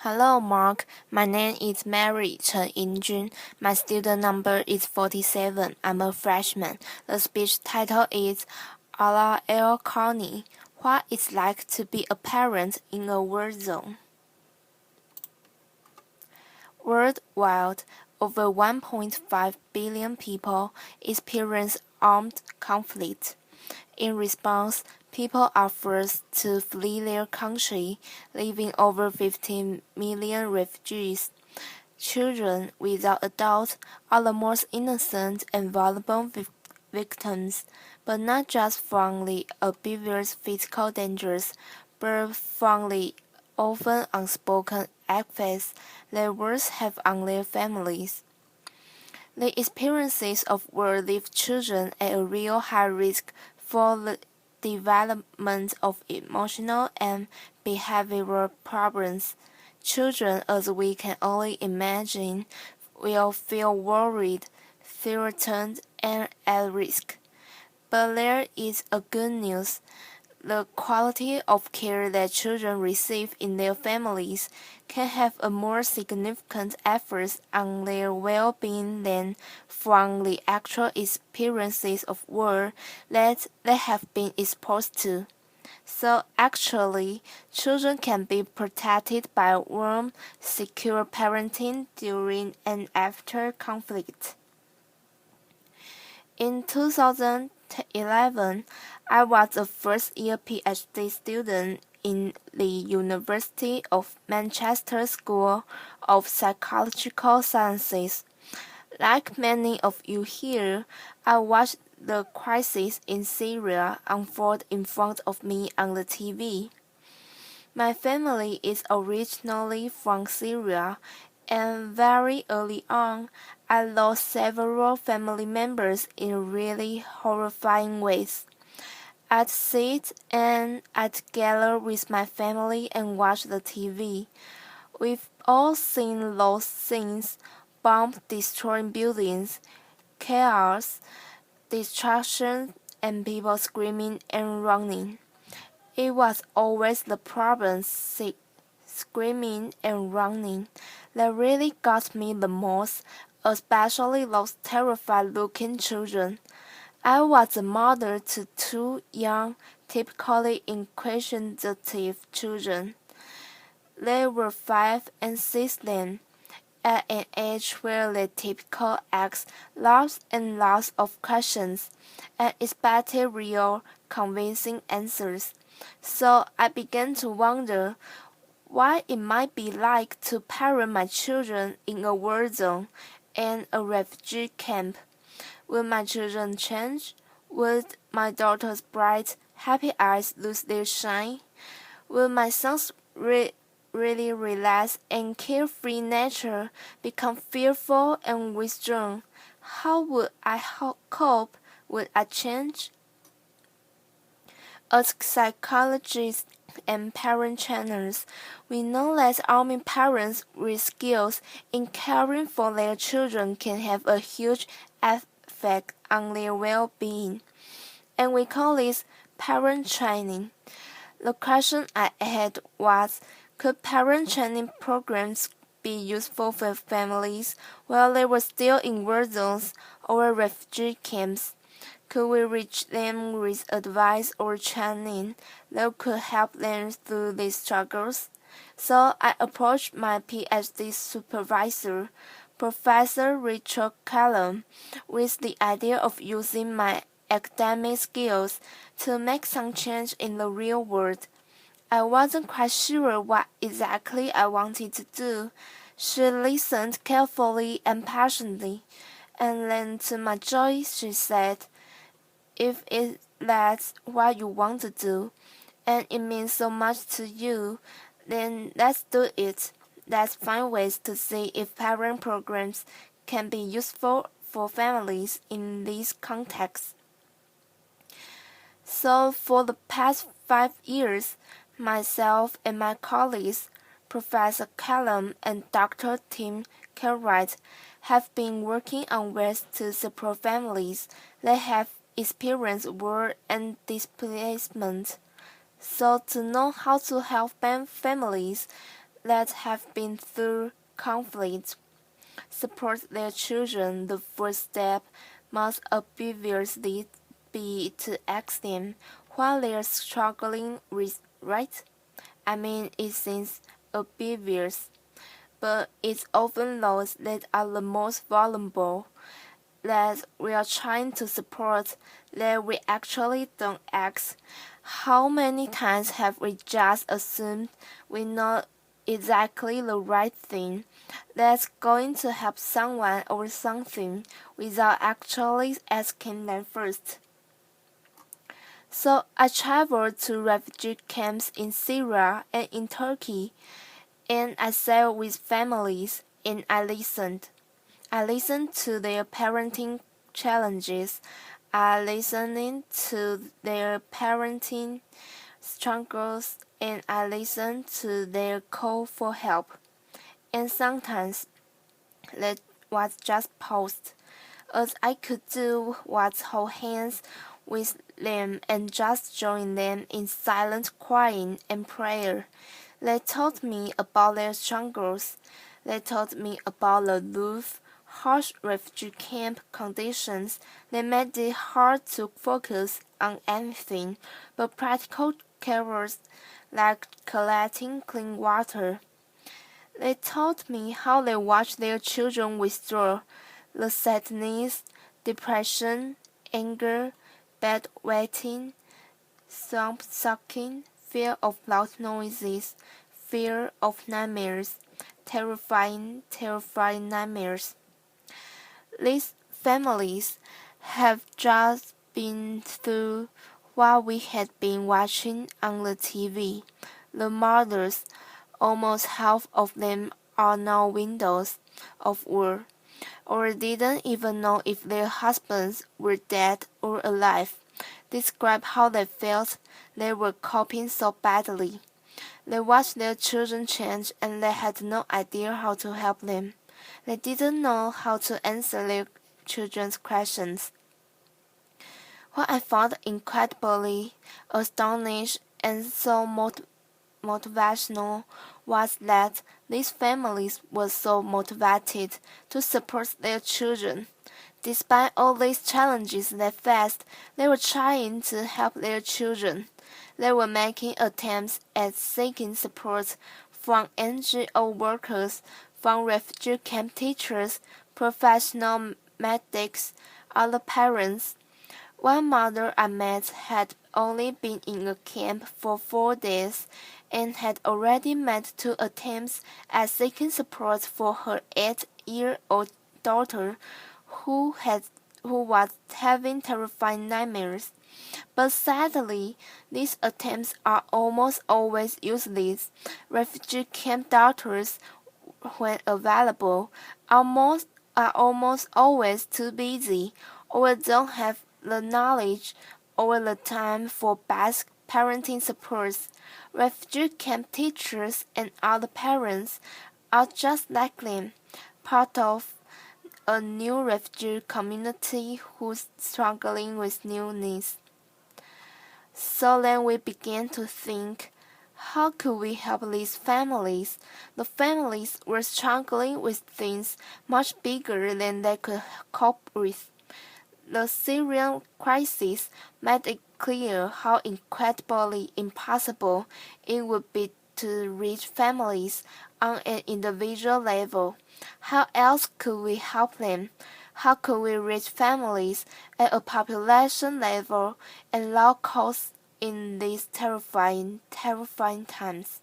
Hello, Mark. My name is Mary Chen Yinjun. My student number is 47. I'm a freshman. The speech title is Aala El-Khani. What it's like to be a parent in a war zone. Worldwide, over 1.5 billion people experience armed conflict. In response, people are forced to flee their country, leaving over 15 million refugees. Children, without adults, are the most innocent and vulnerable victims, but not just from the obvious physical dangers, but from the often unspoken effects their words have on their families. The experiences of war leave children at a real high risk for the development of emotional and behavioral problems. Children, as we can only imagine, will feel worried, threatened, and at risk. But there is a good news. The quality of care that children receive in their families can have a more significant effect on their well-being than from the actual experiences of war that they have been exposed to. So actually, children can be protected by warm, secure parenting during and after conflict. In 2011, I was a first-year PhD student in the University of Manchester School of Psychological Sciences. Like many of you here, I watched the crisis in Syria unfold in front of me on the TV. My family is originally from Syria, and very early on, I lost several family members in really horrifying ways. I'd sit and I'd gather with my family and watch the TV. We've all seen those scenes, bombs destroying buildings, chaos, destruction, and people screaming and running. It was always the problem, screaming and running, that really got me the most, especially those terrified-looking children. I was a mother to two young, typically inquisitive children. They were 5 and 6 then, at an age where they typically asked lots and lots of questions and expected real, convincing answers. So I began to wonder what it might be like to parent my children in a war zone and a refugee camp. Will my children change? Would my daughter's bright, happy eyes lose their shine? Will my son's really relaxed and carefree nature become fearful and withdrawn? How would I cope? Would I change? As psychologists and parent trainers, we know that arming parents with skills in caring for their children can have a huge effect on their well-being, and we call this parent training. The question I had was, could parent training programs be useful for families while they were still in war zones or refugee camps? Could we reach them with advice or training that could help them through these struggles? So I approached my PhD supervisor, Professor Richard Callum, with the idea of using my academic skills to make some change in the real world. I wasn't quite sure what exactly I wanted to do. She listened carefully and passionately, and then to my joy she said, if that's what you want to do, and it means so much to you, then let's do it. Let's find ways to see if parent programs can be useful for families in these contexts. So for the past 5 years, myself and my colleagues, Professor Callum and Dr. Tim Cartwright, have been working on ways to support families that have experienced war and displacement. So to know how to help families, that have been through conflict support their children, the first step must obviously be to ask them what they are struggling with, right? I mean, it seems obvious, but it's often those that are the most vulnerable that we are trying to support that we actually don't ask. How many times have we just assumed we know exactly the right thing that's going to help someone or something without actually asking them first? So I traveled to refugee camps in Syria and in Turkey, and I sat with families and I listened. I listened to their parenting challenges. I listened to their parenting struggles and I listened to their call for help. And sometimes that was just paused. As I could do was hold hands with them and just join them in silent crying and prayer. They told me about their struggles. They told me about the rough, harsh refugee camp conditions that made it hard to focus on anything but practical cares like collecting clean water. They told me how they watched their children withdraw, the sadness, depression, anger, bedwetting, thumb-sucking, fear of loud noises, fear of nightmares, terrifying nightmares. These families have just been through what we had been watching on the TV. The mothers, almost half of them are now widows of war, or didn't even know if their husbands were dead or alive, describe how they felt they were coping so badly. They watched their children change and they had no idea how to help them. They didn't know how to answer their children's questions. What I found incredibly astonished and so motivational was that these families were so motivated to support their children. Despite all these challenges they faced, they were trying to help their children. They were making attempts at seeking support from NGO workers, from refugee camp teachers, professional medics, other parents. One mother I met had only been in a camp for 4 days and had already made 2 attempts at seeking support for her 8-year-old daughter who was having terrifying nightmares. But sadly, these attempts are almost always useless. Refugee camp doctors, when available, are almost always too busy or don't have the knowledge or the time for basic parenting supports. Refugee camp teachers and other parents are just like them, part of a new refugee community who's struggling with new needs. So then we began to think, how could we help these families? The families were struggling with things much bigger than they could cope with. The Syrian crisis made it clear how incredibly impossible it would be to reach families on an individual level. How else could we help them? How could we reach families at a population level at low cost in these terrifying times?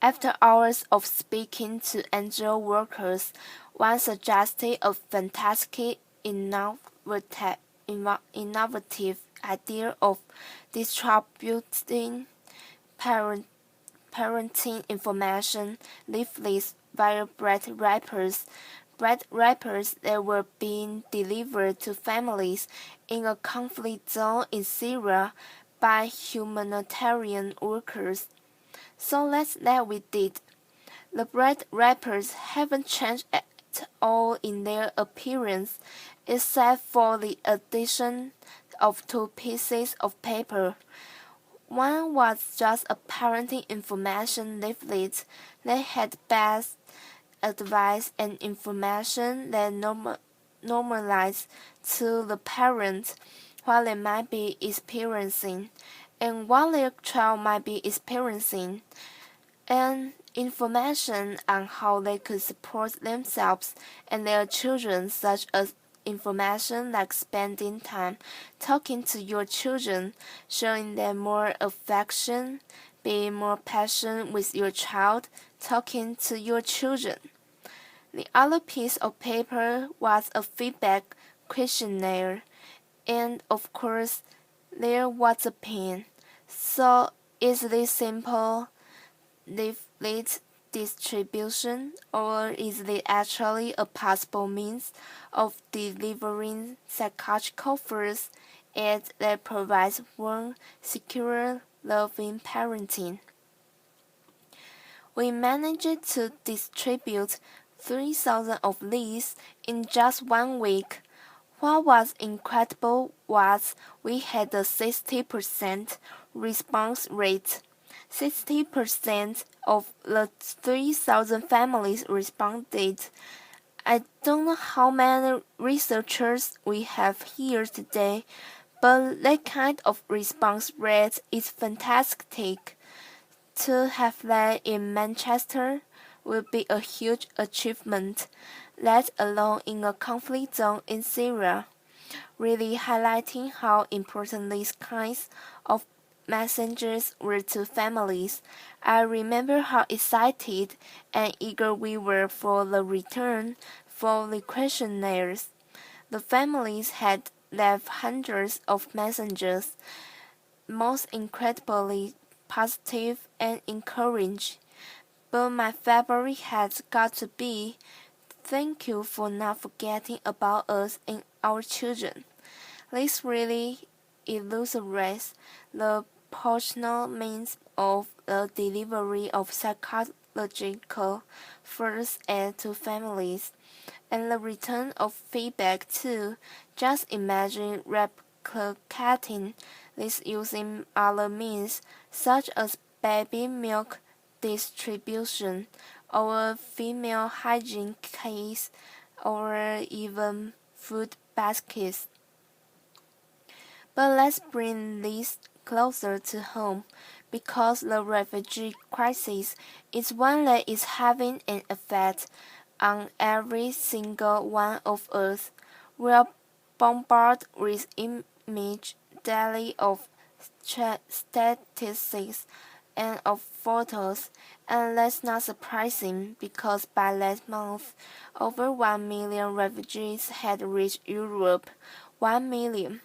After hours of speaking to NGO workers, one suggested a fantastic innovative idea of distributing parent, parenting information leaflets via bread wrappers that were being delivered to families in a conflict zone in Syria by humanitarian workers. So that's that we did. The bread wrappers haven't changed at all in their appearance, except for the addition of 2 pieces of paper, One was just a parenting information leaflet that had best advice and information that normalized to the parent what they might be experiencing and what their child might be experiencing, and information on how they could support themselves and their children, such as information like spending time talking to your children, showing them more affection, being more patient with your child, talking to your children. The other piece of paper was a feedback questionnaire, and of course, there was a pen. So, is this simple leaflet distribution, or is it actually a possible means of delivering psychological first aid that provides warm, secure, loving parenting? We managed to distribute 3,000 of these in just 1 week. What was incredible was we had a 60% response rate. 60% of the 3,000 families responded. I don't know how many researchers we have here today, but that kind of response rate is fantastic. To have that in Manchester will be a huge achievement, let alone in a conflict zone in Syria, really highlighting how important these kinds of messengers were to families. I remember how excited and eager we were for the return for the questionnaires. The families had left hundreds of messages, most incredibly positive and encouraging. But my favorite has got to be, "Thank you for not forgetting about us and our children." This really illustrates the personal means of the delivery of psychological first aid to families, and the return of feedback too. Just imagine replicating this using other means, such as baby milk distribution, or female hygiene kits, or even food baskets. But let's bring this closer to home, because the refugee crisis is one that is having an effect on every single one of us. We are bombarded with images daily of statistics and of photos, and that's not surprising because by last month, over 1 million refugees had reached Europe. 1 million.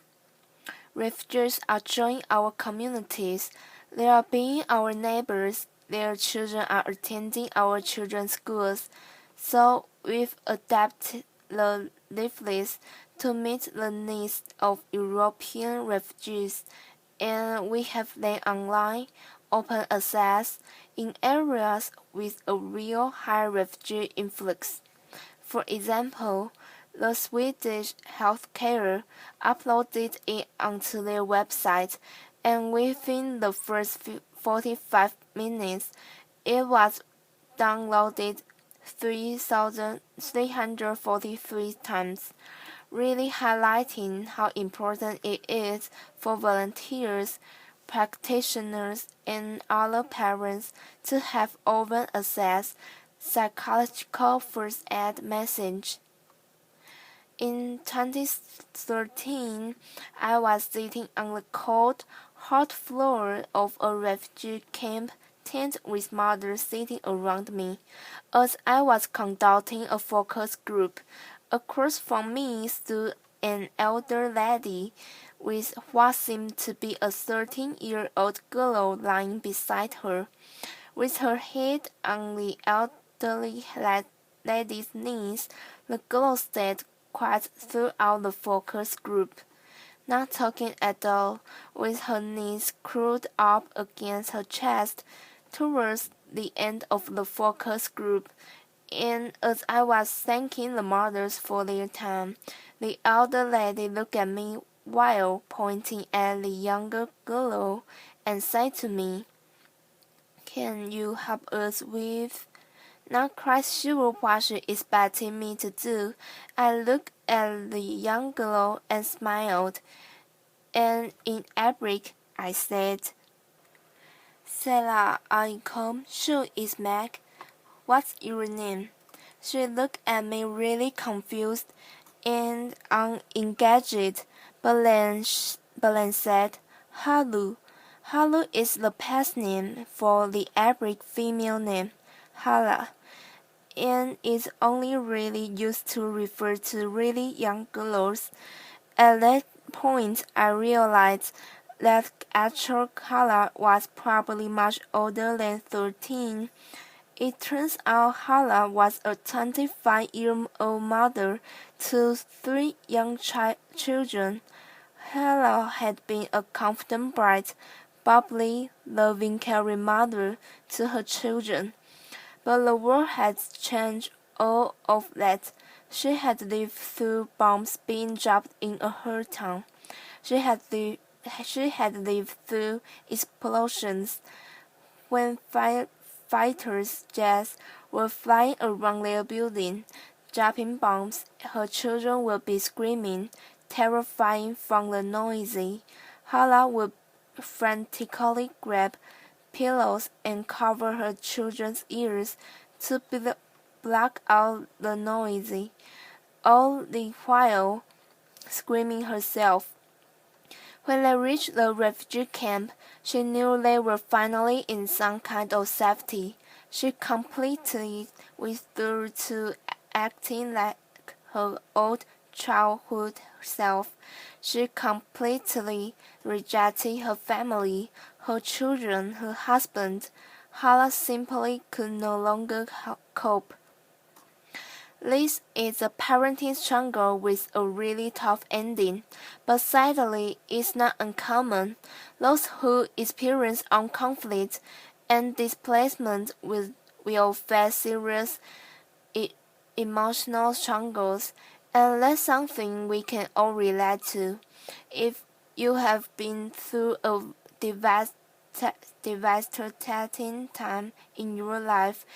Refugees are joining our communities. They are being our neighbors. Their children are attending our children's schools. So we've adapted the leaflets to meet the needs of European refugees, and we have them online, open access, in areas with a real high refugee influx. For example, the Swedish healthcare uploaded it onto their website, and within the first 45 minutes, it was downloaded 3,343 times, really highlighting how important it is for volunteers, practitioners, and other parents to have open access psychological first aid message. In 2013, I was sitting on the cold, hot floor of a refugee camp tent with mothers sitting around me, as I was conducting a focus group. Across from me stood an elder lady with what seemed to be a 13-year-old girl lying beside her. With her head on the elderly lady's knees, the girl stayed quiet throughout the focus group, not talking at all, with her knees curled up against her chest. Towards the end of the focus group, and as I was thanking the mothers for their time, the elder lady looked at me while pointing at the younger girl and said to me, "Can you help us with?" Not quite sure what she expected me to do, I looked at the young girl and smiled, and in Arabic I said, "Salam alaikum, sure is Meg. What's your name?" She looked at me really confused and unengaged, but then said, "Halu." Halu is the past name for the Arabic female name, Hala, and is only really used to refer to really young girls. At that point, I realized that actual Hala was probably much older than 13. It turns out Hala was a 25-year-old mother to three young children. Hala had been a confident, bright, bubbly, loving, caring mother to her children. But the world had changed all of that. She had lived through bombs being dropped in her town. She had lived through explosions when fighters jets were flying around their building, dropping bombs. Her children would be screaming, terrifying from the noise. Hala would frantically grab pillows and cover her children's ears to block out the noise, all the while screaming herself. When they reached the refugee camp, she knew they were finally in some kind of safety. She completely withdrew to acting like her old childhood self. She completely rejected her family, her children, her husband. Hala simply could no longer cope. This is a parenting struggle with a really tough ending, but sadly it's not uncommon. Those who experience armed conflict and displacement will face serious emotional struggles, and that's something we can all relate to. If you have been through a devastating time in your life,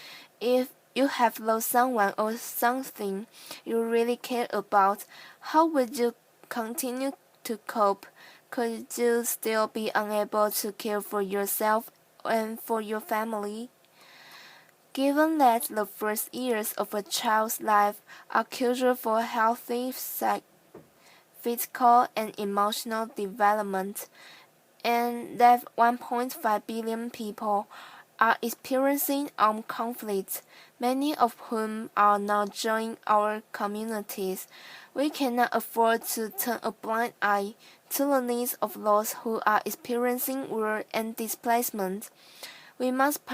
if you have lost someone or something you really care about, how would you continue to cope? Could you still be unable to care for yourself and for your family? Given that the first years of a child's life are crucial for healthy physical and emotional development, and that 1.5 billion people are experiencing armed conflict, many of whom are now joining our communities, we cannot afford to turn a blind eye to the needs of those who are experiencing war and displacement. We must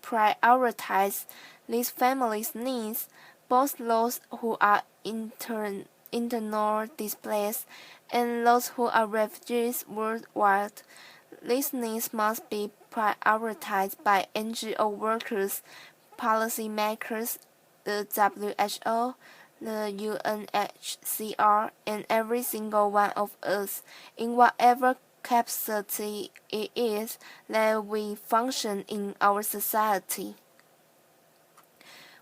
prioritize these families' needs, both those who are internal displaced and those who are refugees worldwide. These needs must be prioritized by NGO workers, policymakers, the WHO, the UNHCR, and every single one of us, in whatever capacity it is that we function in our society.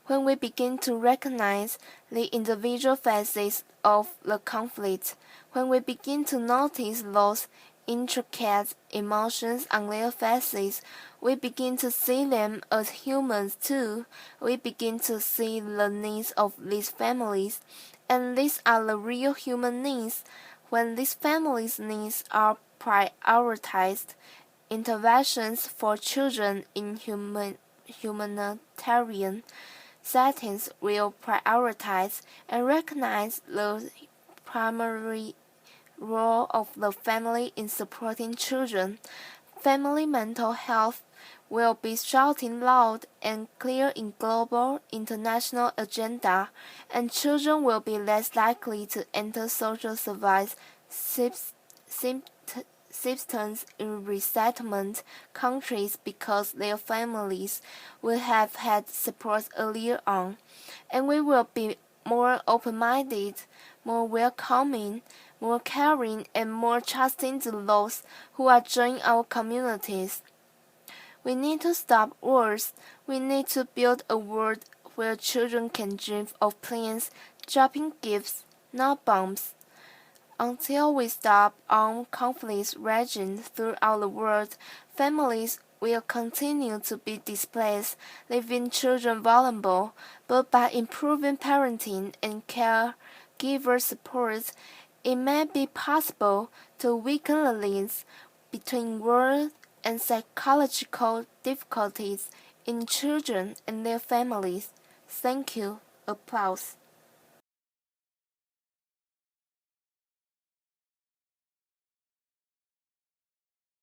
When we begin to recognize the individual phases of the conflict, when we begin to notice those intricate emotions on their faces, we begin to see them as humans too. We begin to see the needs of these families, and these are the real human needs. When these families' needs are prioritized, interventions for children in humanitarian settings will prioritize and recognize the primary role of the family in supporting children. Family mental health will be shouting loud and clear in global international agenda, and children will be less likely to enter social service systems in resettlement countries because their families will have had support earlier on, and we will be more open-minded, more welcoming, more caring, and more trusting to those who are joining our communities. We need to stop wars. We need to build a world where children can dream of planes dropping gifts, not bombs. Until we stop armed conflicts raging throughout the world, families will continue to be displaced, leaving children vulnerable. But by improving parenting and caregiver support, it may be possible to weaken the links between war and psychological difficulties in children and their families. Thank you. Applause.